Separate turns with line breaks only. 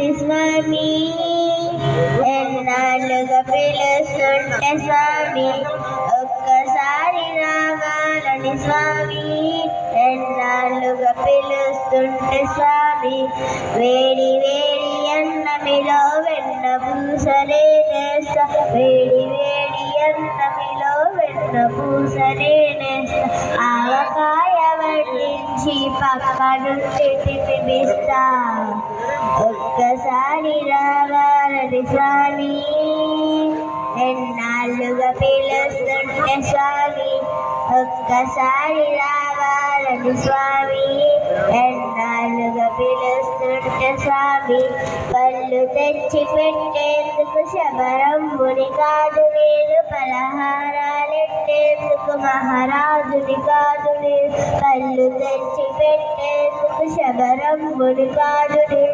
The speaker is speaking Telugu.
రావాలని స్వామి, ఎన్నాళ్ళుగా పిలుస్తుంటే స్వామి, ఒక్కసారి రావాలని స్వామి, ఎన్నాళ్ళుగా పిలుస్తుంటే స్వామి. వేడి వేడి అన్నమిలో వెన్న పూసలే నేస్తా, వేడి వేడి అన్నమిలో వెన్న పూసలే నేస్తా, ఆవకాయ వడ్డించి పక్క నుండి తినిపిస్తా. ఒక్కసారి రావాలని స్వామి, ఎన్నాళ్ళుగా పిలుస్తుంటే స్వామి, ఒక్కసారి రావాలని స్వామి, ఎన్నాళ్ళుగా పిలుస్తుంటే స్వామి. పళ్ళు తెచ్చి పెట్టేందుకు శబరంబుని కాదు నేను, పలహారాలెట్టేందుకు మహారాజుని కాదు నేను. పళ్ళు తెచ్చి పెట్టేందుకు శబరంబుని కాదు నేను.